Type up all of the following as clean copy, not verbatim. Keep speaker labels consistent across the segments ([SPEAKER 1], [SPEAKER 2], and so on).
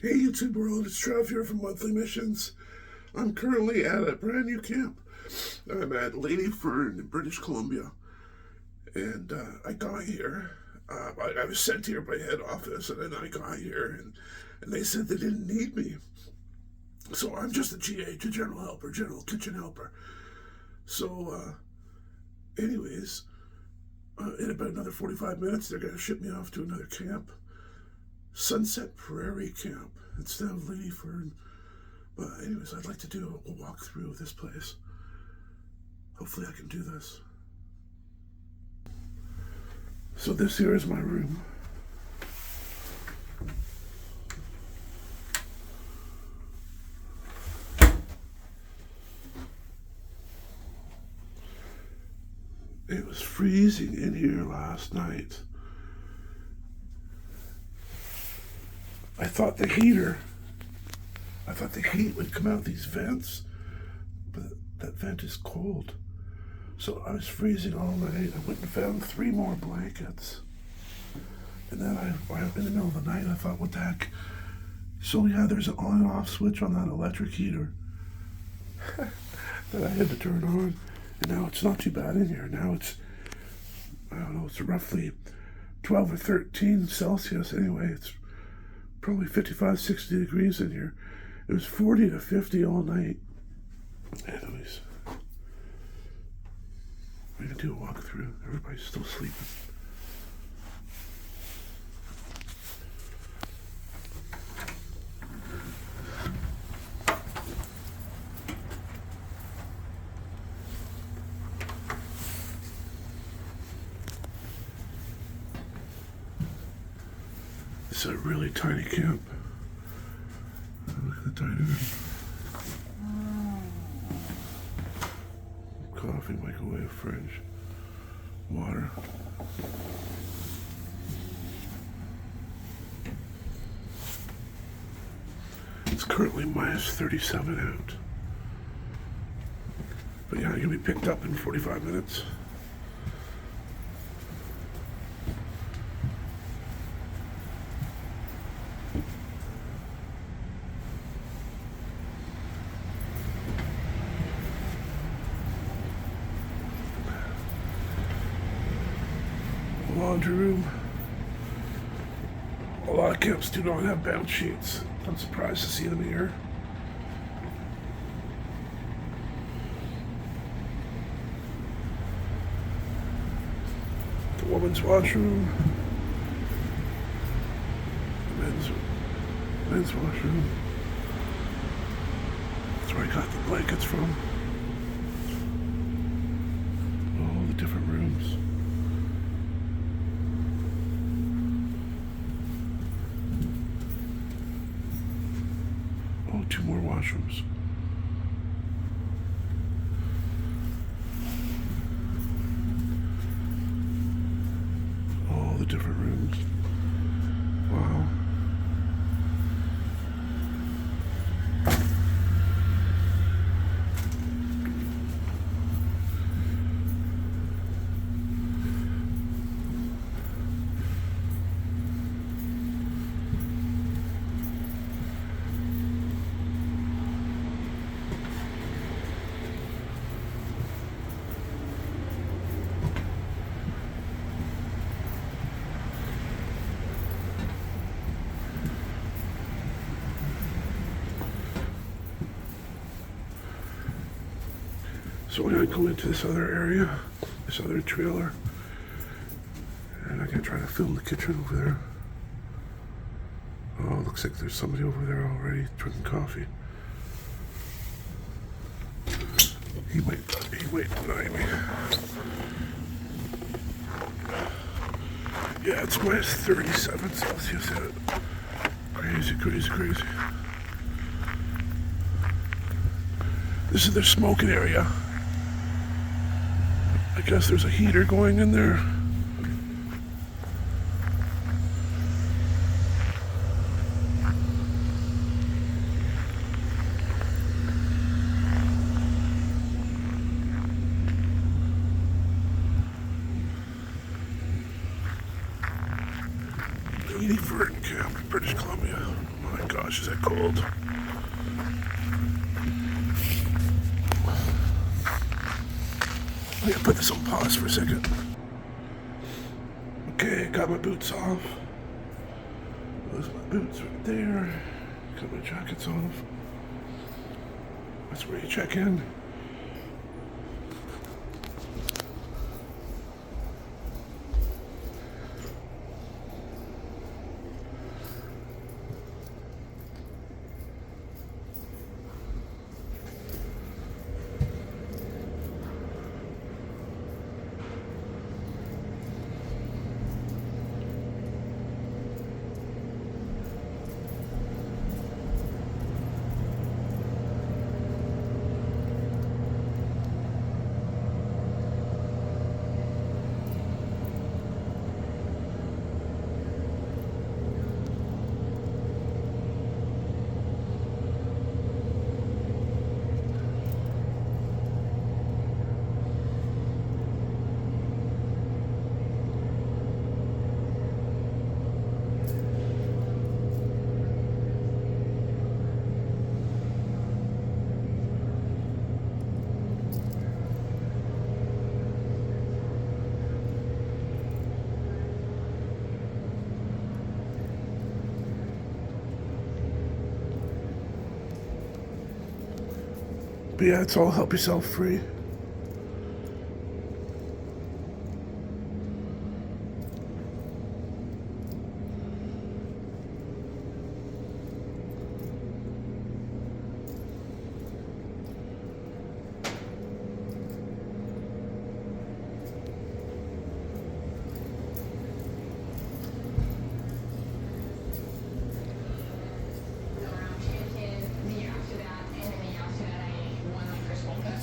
[SPEAKER 1] Hey YouTube world, it's Trav here from Monthly Missions. I'm currently at a brand new camp. I'm at Lady Fern in British Columbia. And I got here. I was sent here by head office, and then I got here, and they said they didn't need me. So I'm just a GH, a general helper, general kitchen helper. So, anyways, in about another 45 minutes, they're going to ship me off to another camp. Sunset Prairie Camp instead of Lady Fern. But anyways, I'd like to do a walkthrough of this place. Hopefully I can do this. So this here is my room. It was freezing in here last night. I thought the heat would come out these vents, but that vent is cold. So I was freezing all night. I went and found 3 more blankets. And then in the middle of the night, I thought, what the heck? So yeah, there's an on and off switch on that electric heater that I had to turn on. And now it's not too bad in here. Now it's, I don't know, it's roughly 12 or 13 Celsius anyway. It's probably 55, 60 degrees in here. It was 40 to 50 all night. Anyways, we're gonna do a walkthrough. Everybody's still sleeping. It's a really tiny camp. Look at the dining room. Coffee, microwave, fridge, water. It's currently minus 37 out. But yeah, I'm gonna be picked up in 45 minutes. Laundry room. A lot of camps do not have bounce sheets. I'm surprised to see them here. The woman's washroom. The men's washroom. That's where I got the blankets from. All the different rooms. Oh, 2 more washrooms. All the different rooms. Wow. So we're gonna go into this other area, this other trailer, and I'm gonna try to film the kitchen over there. Oh, looks like there's somebody over there already drinking coffee. He might deny me. Yeah, it's minus 37 Celsius out. Crazy, crazy, crazy. This is their smoking area. I guess there's a heater going in there. Lady Fern Camp, British British Columbia. Oh my gosh, is that cold? I'm gonna put this on pause for a second. Okay, got my boots off. Those are my boots right there. Got my jackets off. That's where you check in. But yeah, it's all help yourself free.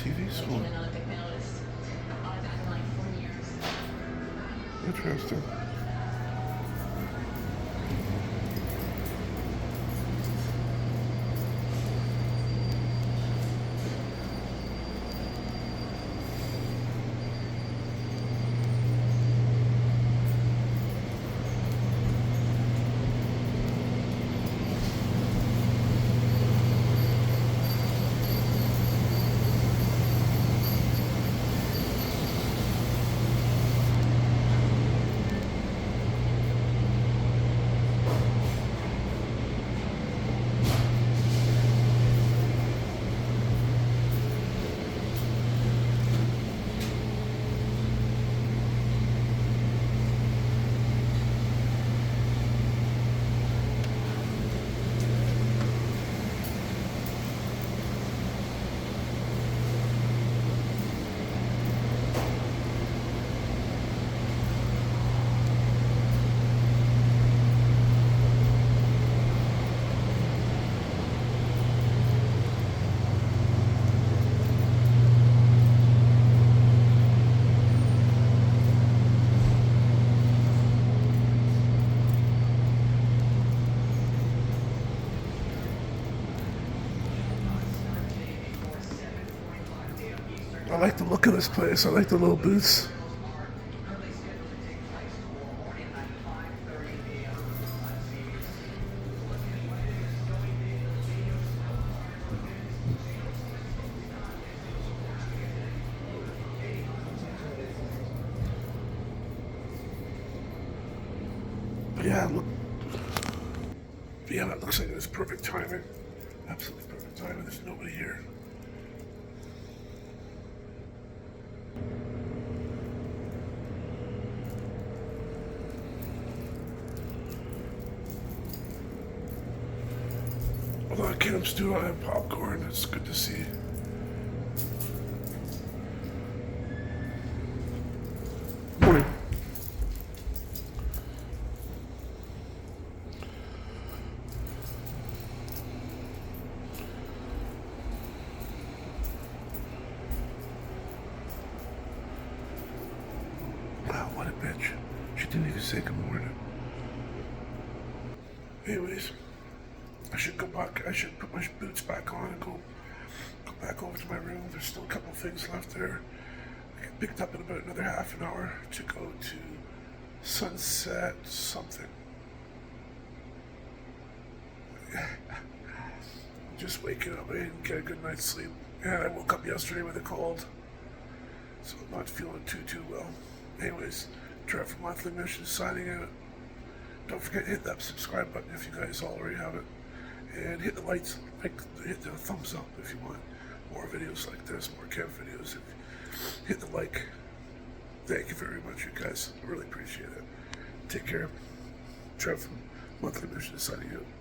[SPEAKER 1] TV's on. Interesting. I like the look of this place. I like the little booths. But yeah, look. But yeah, that looks like it's perfect timing. Absolutely perfect timing. There's nobody here. A lot of camps do have popcorn. It's good to see. Morning. Wow, what a bitch. She didn't even say good morning. Anyways, I should go back. I should put my boots back on and go back over to my room. There's still a couple things left there. I get picked up in about another half an hour to go to Sunset something. just waking up. I didn't get a good night's sleep. And I woke up yesterday with a cold. So I'm not feeling too well. Anyways, Trav from Monthly Mission signing out. Don't forget to hit that subscribe button if you guys already have it. And hit the lights, hit the thumbs up if you want more videos like this, more camp videos. Hit the like. Thank you very much, you guys. I really appreciate it. Take care. Trav from Monthly Mission signing out.